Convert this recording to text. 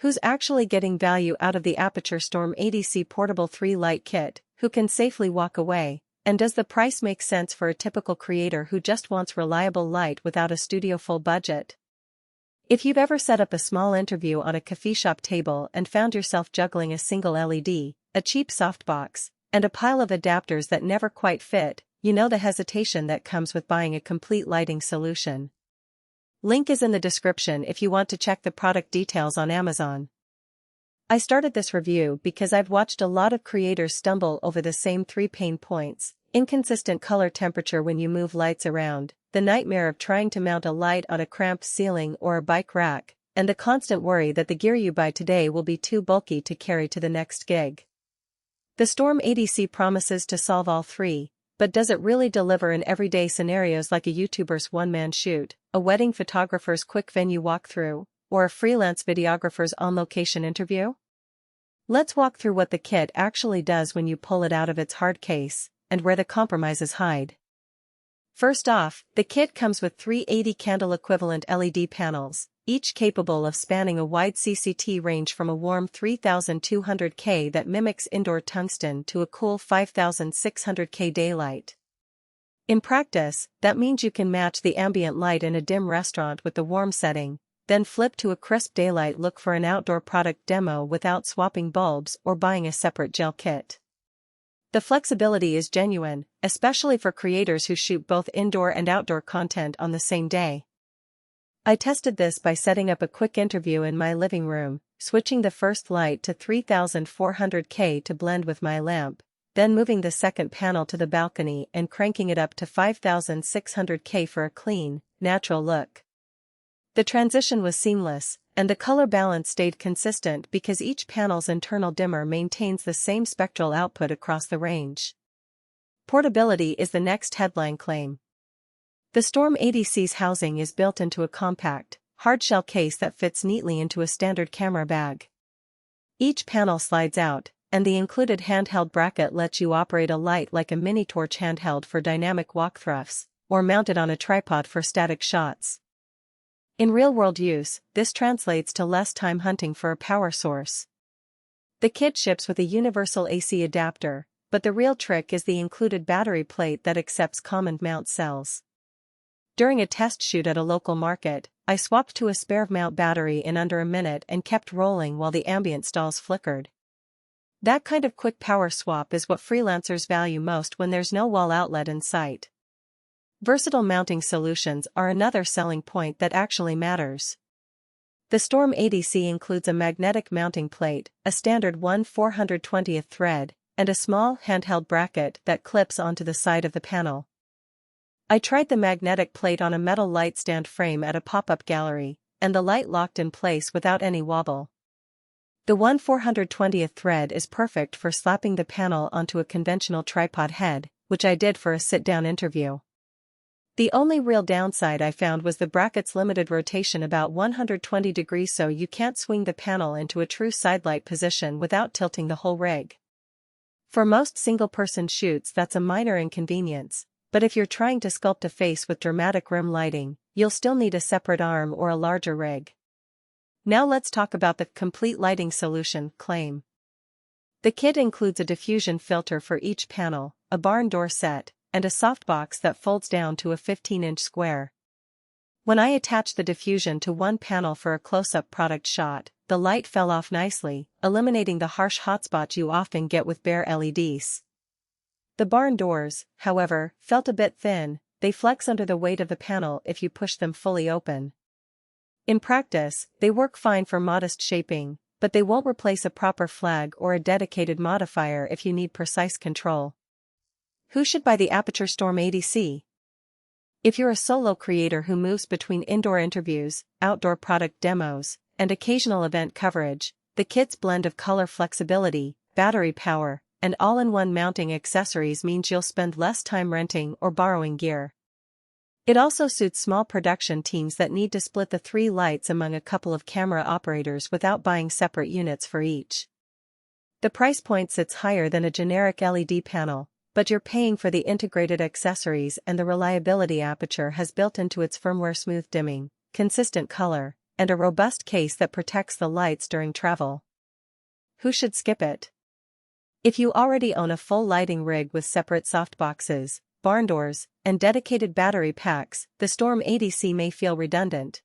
Who's actually getting value out of the Aputure Storm ADC Portable 3-Light Kit? Who can safely walk away? And does the price make sense for a typical creator who just wants reliable light without a studio full budget? If you've ever set up a small interview on a coffee shop table and found yourself juggling a single LED, a cheap softbox, and a pile of adapters that never quite fit, you know the hesitation that comes with buying a complete lighting solution. Link is in the description if you want to check the product details on Amazon. I started this review because I've watched a lot of creators stumble over the same 3 pain points: inconsistent color temperature when you move lights around, the nightmare of trying to mount a light on a cramped ceiling or a bike rack, and the constant worry that the gear you buy today will be too bulky to carry to the next gig. The Storm ADC promises to solve all 3, but does it really deliver in everyday scenarios like a YouTuber's one-man shoot, a wedding photographer's quick venue walkthrough, or a freelance videographer's on-location interview? Let's walk through what the kit actually does when you pull it out of its hard case, and where the compromises hide. First off, the kit comes with 3 80 candle-equivalent LED panels, each capable of spanning a wide CCT range from a warm 3200K that mimics indoor tungsten to a cool 5600K daylight. In practice, that means you can match the ambient light in a dim restaurant with the warm setting, then flip to a crisp daylight look for an outdoor product demo without swapping bulbs or buying a separate gel kit. The flexibility is genuine, especially for creators who shoot both indoor and outdoor content on the same day. I tested this by setting up a quick interview in my living room, switching the first light to 3400K to blend with my lamp, then moving the second panel to the balcony and cranking it up to 5600K for a clean, natural look. The transition was seamless, and the color balance stayed consistent because each panel's internal dimmer maintains the same spectral output across the range. Portability is the next headline claim. The Storm ADC's housing is built into a compact, hard-shell case that fits neatly into a standard camera bag. Each panel slides out, and the included handheld bracket lets you operate a light like a mini torch handheld for dynamic walk thrusts, or mount it on a tripod for static shots. In real-world use, this translates to less time hunting for a power source. The kit ships with a universal AC adapter, but the real trick is the included battery plate that accepts common mount cells. During a test shoot at a local market, I swapped to a spare mount battery in under a minute and kept rolling while the ambient stalls flickered. That kind of quick power swap is what freelancers value most when there's no wall outlet in sight. Versatile mounting solutions are another selling point that actually matters. The Storm ADC includes a magnetic mounting plate, a standard 1/420th thread, and a small handheld bracket that clips onto the side of the panel. I tried the magnetic plate on a metal light stand frame at a pop-up gallery, and the light locked in place without any wobble. The 1/420th thread is perfect for slapping the panel onto a conventional tripod head, which I did for a sit-down interview. The only real downside I found was the bracket's limited rotation about 120 degrees, so you can't swing the panel into a true sidelight position without tilting the whole rig. For most single-person shoots that's a minor inconvenience, but if you're trying to sculpt a face with dramatic rim lighting, you'll still need a separate arm or a larger rig. Now let's talk about the complete lighting solution claim. The kit includes a diffusion filter for each panel, a barn door set, and a softbox that folds down to a 15-inch square. When I attached the diffusion to one panel for a close-up product shot, the light fell off nicely, eliminating the harsh hotspots you often get with bare LEDs. The barn doors, however, felt a bit thin. They flex under the weight of the panel if you push them fully open. In practice, they work fine for modest shaping, but they won't replace a proper flag or a dedicated modifier if you need precise control. Who should buy the Aputure Storm ADC? If you're a solo creator who moves between indoor interviews, outdoor product demos, and occasional event coverage, the kit's blend of color flexibility, battery power, and all-in-one mounting accessories means you'll spend less time renting or borrowing gear. It also suits small production teams that need to split the 3 lights among a couple of camera operators without buying separate units for each. The price point sits higher than a generic LED panel, but you're paying for the integrated accessories and the reliability Aputure has built into its firmware: smooth dimming, consistent color, and a robust case that protects the lights during travel. Who should skip it? If you already own a full lighting rig with separate softboxes, barn doors, and dedicated battery packs, the Storm ADC may feel redundant.